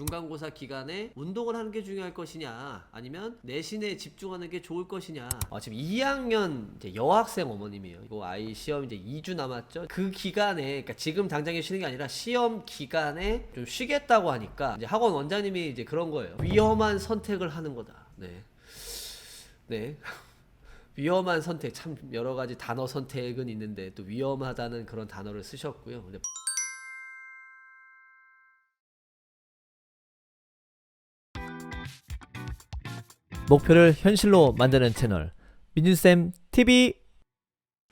중간고사 기간에 운동을 하는 게 중요할 것이냐 아니면 내신에 집중하는 게 좋을 것이냐. 지금 2학년 이제 여학생 어머님이에요. 이거 아이 시험 이제 2주 남았죠. 그 기간에 그러니까 지금 당장에 쉬는 게 아니라 시험 기간에 좀 쉬겠다고 하니까 이제 학원 원장님이 이제 그런 거예요. 위험한 선택을 하는 거다. 네. 위험한 선택, 참 여러 가지 단어 선택은 있는데 또 위험하다는 그런 단어를 쓰셨고요. 근데 목표를 현실로 만드는 채널 민준쌤 TV.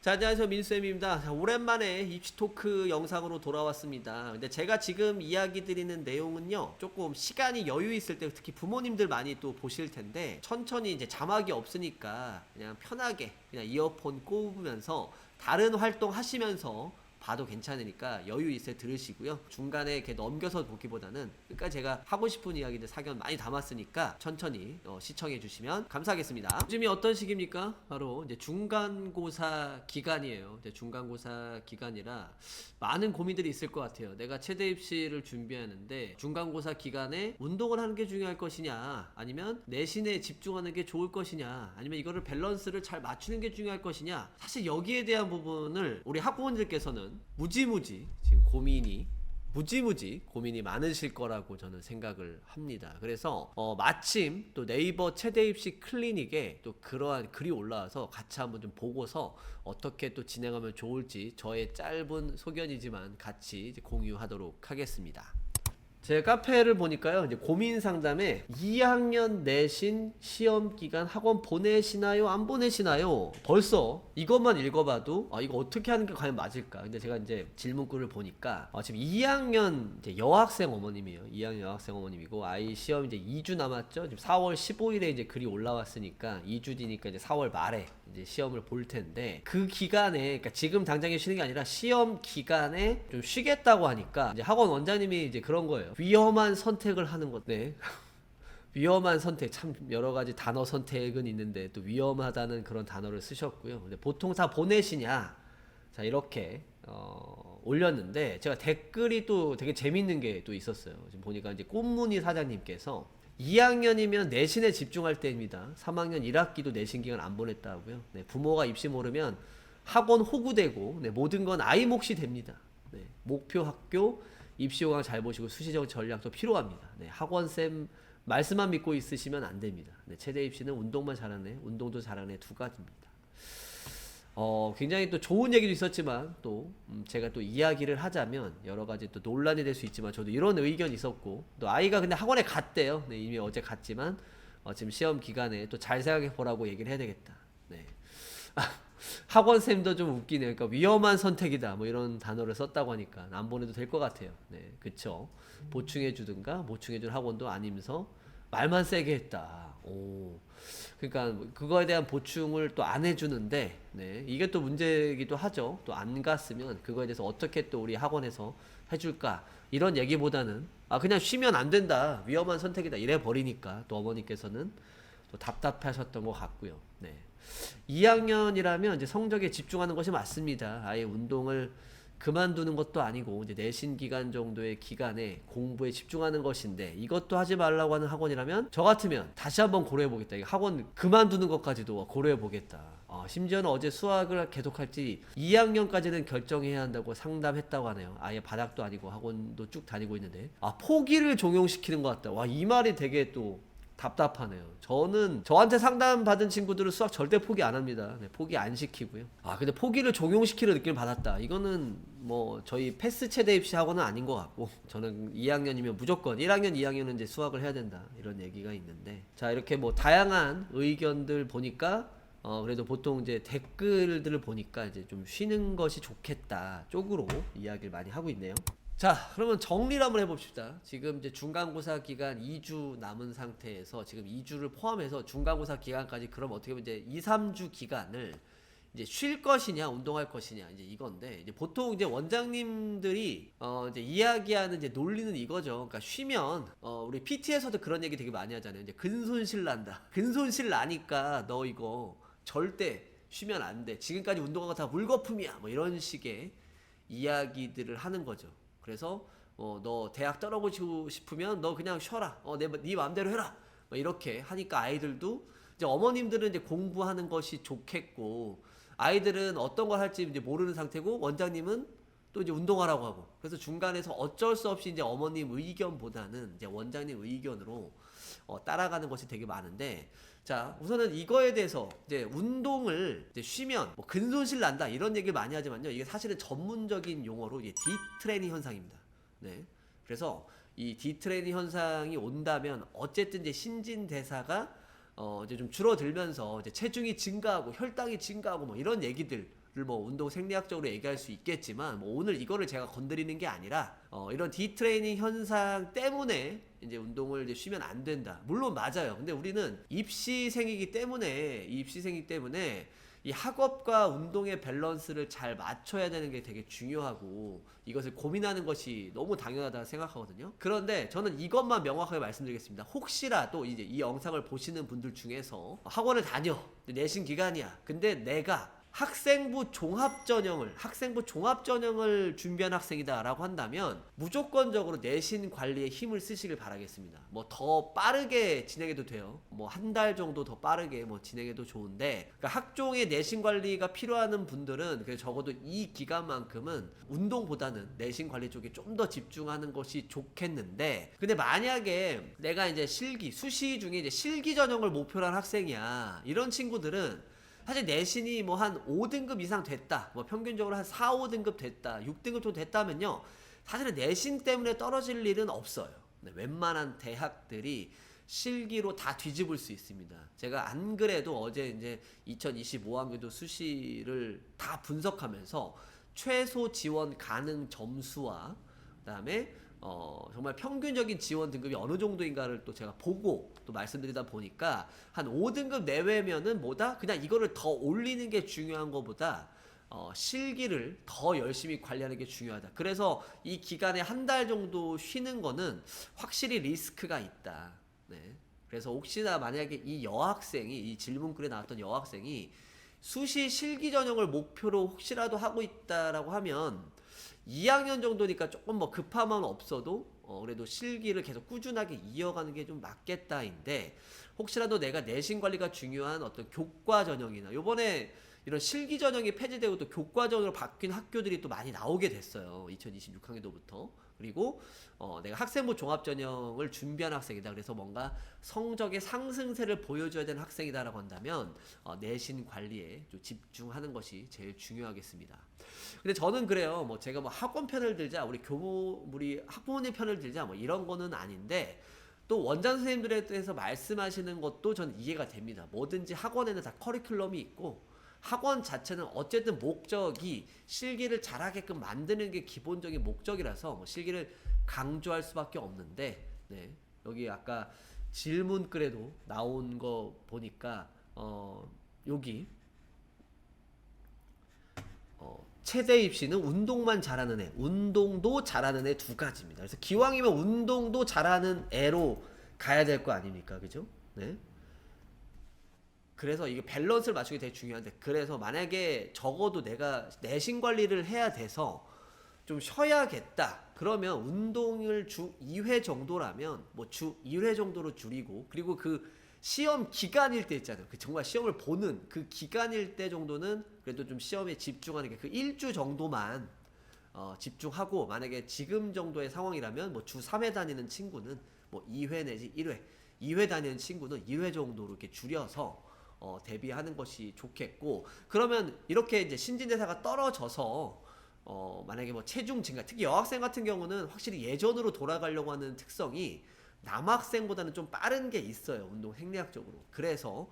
자, 안녕하세요. 민수쌤입니다. 자, 오랜만에 입시 토크 영상으로 돌아왔습니다. 근데 제가 지금 이야기 드리는 내용은요, 조금 시간이 여유 있을 때 특히 부모님들 많이 또 보실 텐데, 천천히 이제 자막이 없으니까 그냥 편하게 그냥 이어폰 꼽으면서 다른 활동 하시면서 봐도 괜찮으니까 여유 있을 때 들으시고요. 중간에 이렇게 넘겨서 보기보다는 끝까지 제가 하고 싶은 이야기들 사견 많이 담았으니까 천천히 시청해 주시면 감사하겠습니다. 요즘이 어떤 시기입니까? 바로 이제 중간고사 기간이에요. 이제 중간고사 기간이라 많은 고민들이 있을 것 같아요. 내가 최대 입시를 준비하는데 중간고사 기간에 운동을 하는 게 중요할 것이냐 아니면 내신에 집중하는 게 좋을 것이냐 아니면 이거를 밸런스를 잘 맞추는 게 중요할 것이냐. 사실 여기에 대한 부분을 우리 학부모님들께서는 무지무지 지금 무지무지 고민이 많으실 거라고 저는 생각을 합니다. 그래서 마침 또 네이버 최대 입시 클리닉에 또 그러한 글이 올라와서 같이 한번 좀 보고서 어떻게 또 진행하면 좋을지 저의 짧은 소견이지만 같이 이제 공유하도록 하겠습니다. 제 카페를 보니까요, 이제 고민 상담에 2학년 내신 시험 기간 학원 보내시나요? 안 보내시나요? 벌써 이것만 읽어봐도 이거 어떻게 하는 게 과연 맞을까? 근데 제가 이제 질문글을 보니까 지금 2학년 이제 여학생 어머님이에요. 2학년 여학생 어머님이고 아이 시험 이제 2주 남았죠. 지금 4월 15일에 이제 글이 올라왔으니까 2주 뒤니까 이제 4월 말에 이제 시험을 볼 텐데 그 기간에 그러니까 지금 당장에 쉬는 게 아니라 시험 기간에 좀 쉬겠다고 하니까 이제 학원 원장님이 이제 그런 거예요. 위험한 선택을 하는 것. 위험한 선택, 참 여러 가지 단어 선택은 있는데 또 위험하다는 그런 단어를 쓰셨고요. 근데 보통 다 보내시냐? 자, 이렇게 올렸는데 제가 댓글이 또 되게 재밌는 게 또 있었어요. 지금 보니까 이제 꽃무늬 사장님께서 2학년이면 내신에 집중할 때입니다. 3학년 1학기도 내신 기간 안 보냈다고요. 부모가 입시 모르면 학원 호구되고 모든 건 아이 몫이 됩니다. 목표 학교 입시 요강 잘 보시고 수시적 전략도 필요합니다. 학원쌤 말씀만 믿고 있으시면 안 됩니다. 최대 입시는 운동만 잘하네, 운동도 잘하네 두 가지입니다. 굉장히 또 좋은 얘기도 있었지만 또 제가 또 이야기를 하자면 여러 가지 또 논란이 될 수 있지만 저도 이런 의견이 있었고 또 아이가 근데 학원에 갔대요. 이미 어제 갔지만 지금 시험 기간에 또 잘 생각해 보라고 얘기를 해야 되겠다. 학원쌤도 좀 웃기네요. 그러니까 위험한 선택이다 뭐 이런 단어를 썼다고 하니까 안 보내도 될 것 같아요. 그쵸. 보충해 주든가 보충해 줄 학원도 아니면서 말만 세게 했다. 그러니까 그거에 대한 보충을 또 안 해주는데 이게 또 문제이기도 하죠. 또 안 갔으면 그거에 대해서 어떻게 또 우리 학원에서 해줄까 이런 얘기보다는 그냥 쉬면 안 된다, 위험한 선택이다 이래 버리니까 또 어머니께서는 또 답답하셨던 것 같고요. 2학년이라면 이제 성적에 집중하는 것이 맞습니다. 아예 운동을 그만두는 것도 아니고 이제 내신 기간 정도의 기간에 공부에 집중하는 것인데 이것도 하지 말라고 하는 학원이라면 저 같으면 다시 한번 고려해 보겠다. 학원 그만두는 것까지도 고려해 보겠다. 심지어는 어제 수학을 계속할지 2학년까지는 결정해야 한다고 상담했다고 하네요. 아예 바닥도 아니고 학원도 쭉 다니고 있는데 포기를 종용시키는 것 같다. 이 말이 되게 또 답답하네요. 저한테 상담 받은 친구들은 수학 절대 포기 안 합니다. 포기 안 시키고요. 근데 포기를 적용시키는 느낌을 받았다. 이거는 뭐 저희 패스 최대 입시 학원은 아닌 것 같고 저는 2학년이면 무조건 1학년, 2학년은 이제 수학을 해야 된다 이런 얘기가 있는데 자, 이렇게 뭐 다양한 의견들 보니까 그래도 보통 이제 댓글들을 보니까 이제 좀 쉬는 것이 좋겠다 쪽으로 이야기를 많이 하고 있네요. 자, 그러면 정리를 한번 해봅시다. 지금 이제 중간고사 기간 2주 남은 상태에서 지금 2주를 포함해서 중간고사 기간까지 그럼 어떻게 보면 이제 2, 3주 기간을 이제 쉴 것이냐, 운동할 것이냐, 이제 이건데, 이제 보통 이제 원장님들이, 이제 이야기하는 이제 논리는 이거죠. 그러니까 쉬면, 우리 PT에서도 그런 얘기 되게 많이 하잖아요. 이제 근손실 난다. 근손실 나니까 너 이거 절대 쉬면 안 돼. 지금까지 운동한 거 다 물거품이야. 뭐 이런 식의 이야기들을 하는 거죠. 그래서 너 대학 떨어지고 싶으면 너 그냥 쉬어라. 네 마음대로 해라. 이렇게 하니까 아이들도 이제 어머님들은 이제 공부하는 것이 좋겠고 아이들은 어떤 걸 할지 이제 모르는 상태고 원장님은 또 이제 운동하라고 하고 그래서 중간에서 어쩔 수 없이 이제 어머님 의견보다는 이제 원장님 의견으로 따라가는 것이 되게 많은데 자 우선은 이거에 대해서 이제 운동을 이제 쉬면 뭐 근손실 난다 이런 얘기를 많이 하지만요 이게 사실은 전문적인 용어로 이게 디트레이닝 현상입니다. 네. 그래서 이 디트레이닝 현상이 온다면 어쨌든 이제 신진대사가 이제 좀 줄어들면서 이제 체중이 증가하고 혈당이 증가하고 뭐 이런 얘기들을 뭐 운동 생리학적으로 얘기할 수 있겠지만 뭐 오늘 이거를 제가 건드리는 게 아니라 이런 디트레이닝 현상 때문에 이제 운동을 이제 쉬면 안 된다. 물론 맞아요. 근데 우리는 입시생이기 때문에 이 학업과 운동의 밸런스를 잘 맞춰야 되는 게 되게 중요하고 이것을 고민하는 것이 너무 당연하다고 생각하거든요. 그런데 저는 이것만 명확하게 말씀드리겠습니다. 혹시라도 이제 이 영상을 보시는 분들 중에서 학원을 다녀. 내신 기간이야. 근데 내가 학생부 종합전형을 준비한 학생이다라고 한다면 무조건적으로 내신 관리에 힘을 쓰시길 바라겠습니다. 뭐 더 빠르게 진행해도 돼요. 뭐 한 달 정도 더 빠르게 뭐 진행해도 좋은데 그러니까 학종의 내신 관리가 필요한 분들은 그래서 적어도 이 기간만큼은 운동보다는 내신 관리 쪽에 좀 더 집중하는 것이 좋겠는데 근데 만약에 내가 이제 수시 중에 이제 실기 전형을 목표로 한 학생이야. 이런 친구들은 사실 내신이 뭐 한 5등급 이상 됐다. 뭐 평균적으로 한 4, 5등급 됐다. 6등급 정도 됐다면요. 사실은 내신 때문에 떨어질 일은 없어요. 네, 웬만한 대학들이 실기로 다 뒤집을 수 있습니다. 제가 안 그래도 어제 이제 2025학년도 수시를 다 분석하면서 최소 지원 가능 점수와 그다음에 정말 평균적인 지원 등급이 어느 정도인가를 또 제가 보고 또 말씀드리다 보니까 한 5등급 내외면은 뭐다? 그냥 이거를 더 올리는 게 중요한 것보다 실기를 더 열심히 관리하는 게 중요하다. 그래서 이 기간에 한 달 정도 쉬는 거는 확실히 리스크가 있다. 네. 그래서 혹시나 만약에 이 질문글에 나왔던 여학생이 수시 실기 전형을 목표로 혹시라도 하고 있다라고 하면 2학년 정도니까 조금 뭐 급함은 없어도 그래도 실기를 계속 꾸준하게 이어가는 게 좀 맞겠다인데 혹시라도 내가 내신 관리가 중요한 어떤 교과 전형이나 요번에 이런 실기 전형이 폐지되고 또 교과 전형으로 바뀐 학교들이 또 많이 나오게 됐어요. 2026학년도부터. 그리고 내가 학생부 종합 전형을 준비한 학생이다. 그래서 뭔가 성적의 상승세를 보여줘야 되는 학생이다라고 한다면 내신 관리에 좀 집중하는 것이 제일 중요하겠습니다. 근데 저는 그래요. 뭐 제가 뭐 학원 편을 들자, 우리 학부모님 편을 들자, 뭐 이런 거는 아닌데 또 원장 선생님들에 대해서 말씀하시는 것도 저는 이해가 됩니다. 뭐든지 학원에는 다 커리큘럼이 있고 학원 자체는 어쨌든 목적이 실기를 잘하게끔 만드는 게 기본적인 목적이라서 뭐 실기를 강조할 수밖에 없는데 네. 여기 아까 질문글에도 나온 거 보니까 여기 최대 입시는 운동만 잘하는 애, 운동도 잘하는 애 두 가지입니다. 그래서 기왕이면 운동도 잘하는 애로 가야 될 거 아닙니까? 그죠? 네. 그래서 이게 밸런스를 맞추기 되게 중요한데 그래서 만약에 적어도 내가 내신 관리를 해야 돼서 좀 쉬어야겠다. 그러면 운동을 주 2회 정도라면 뭐 주 2회 정도로 줄이고 그리고 그 시험 기간일 때 있잖아요. 그 정말 시험을 보는 그 기간일 때 정도는 그래도 좀 시험에 집중하는 게 그 1주 정도만 집중하고 만약에 지금 정도의 상황이라면 뭐 주 3회 다니는 친구는 뭐 2회 내지 1회 2회 다니는 친구는 2회 정도로 이렇게 줄여서 대비하는 것이 좋겠고 그러면 이렇게 이제 신진대사가 떨어져서 만약에 뭐 체중 증가 특히 여학생 같은 경우는 확실히 예전으로 돌아가려고 하는 특성이 남학생보다는 좀 빠른 게 있어요. 운동 생리학적으로. 그래서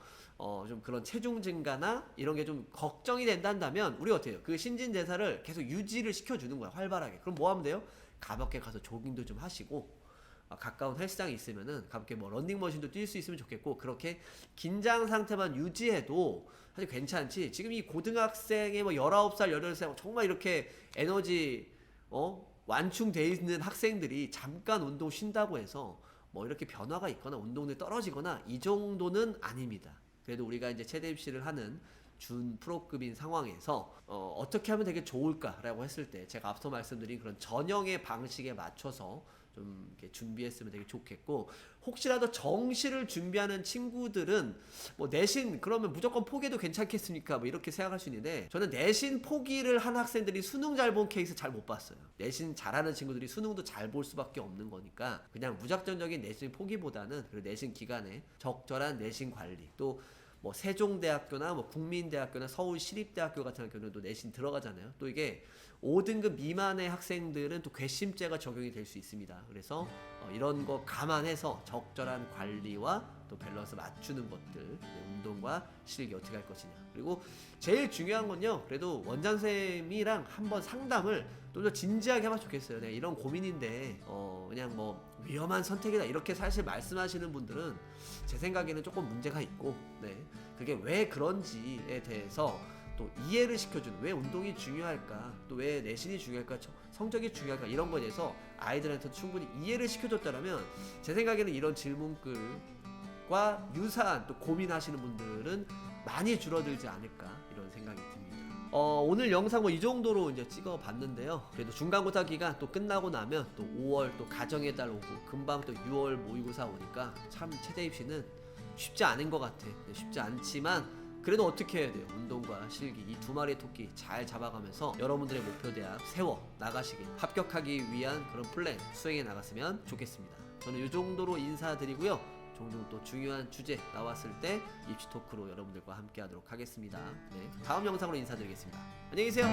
좀 그런 체중 증가나 이런 게 좀 걱정이 된다면 우리 어때요? 그 신진대사를 계속 유지를 시켜주는 거야. 활발하게. 그럼 뭐 하면 돼요? 가볍게 가서 조깅도 좀 하시고 가까운 헬스장이 있으면은 가볍게 뭐 런닝머신도 뛸 수 있으면 좋겠고 그렇게 긴장 상태만 유지해도 사실 괜찮지. 지금 이 고등학생의 뭐 19살, 18살 정말 이렇게 에너지 완충돼 있는 학생들이 잠깐 운동 쉰다고 해서 뭐 이렇게 변화가 있거나 운동량이 떨어지거나 이 정도는 아닙니다. 그래도 우리가 이제 체대 입시를 하는 준 프로급인 상황에서 어떻게 하면 되게 좋을까라고 했을 때 제가 앞서 말씀드린 그런 전형의 방식에 맞춰서 좀 이렇게 준비했으면 되게 좋겠고, 혹시라도 정시를 준비하는 친구들은 뭐 내신 그러면 무조건 포기해도 괜찮겠습니까? 뭐 이렇게 생각할 수 있는데, 저는 내신 포기를 한 학생들이 수능 잘 본 케이스 잘 못 봤어요. 내신 잘하는 친구들이 수능도 잘 볼 수밖에 없는 거니까 그냥 무작정적인 내신 포기보다는 그 내신 기간에 적절한 내신 관리, 또 뭐 세종대학교나 뭐 국민대학교나 서울시립대학교 같은 학교는 또 내신 들어가잖아요. 또 이게 5등급 미만의 학생들은 또 괘씸죄가 적용이 될 수 있습니다. 그래서 이런 거 감안해서 적절한 관리와 또 밸런스 맞추는 것들, 운동과 실기 어떻게 할 것이냐. 그리고 제일 중요한 건요, 그래도 원장쌤이랑 한번 상담을 좀 더 진지하게 하면 좋겠어요. 내가 이런 고민인데 그냥 뭐 위험한 선택이다 이렇게 사실 말씀하시는 분들은 제 생각에는 조금 문제가 있고, 네, 그게 왜 그런지에 대해서 또 이해를 시켜주는, 왜 운동이 중요할까, 또 왜 내신이 중요할까, 성적이 중요할까, 이런 거에 대해서 아이들한테 충분히 이해를 시켜줬다면 제 생각에는 이런 질문글과 유사한 또 고민하시는 분들은 많이 줄어들지 않을까, 이런 생각이 듭니다. 오늘 영상 뭐 이 정도로 이제 찍어 봤는데요. 그래도 중간고사 기간 또 끝나고 나면 또 5월 또 가정의 달 오고 금방 또 6월 모의고사 오니까 참 체대 입시는 쉽지 않은 것 같아. 쉽지 않지만 그래도 어떻게 해야 돼요? 운동과 실기 이 두 마리의 토끼 잘 잡아가면서 여러분들의 목표 대학 세워 나가시길, 합격하기 위한 그런 플랜 수행해 나갔으면 좋겠습니다. 저는 이 정도로 인사드리고요. 종종 또 중요한 주제 나왔을 때 입시 토크로 여러분들과 함께 하도록 하겠습니다. 네, 다음 영상으로 인사드리겠습니다. 안녕히 계세요.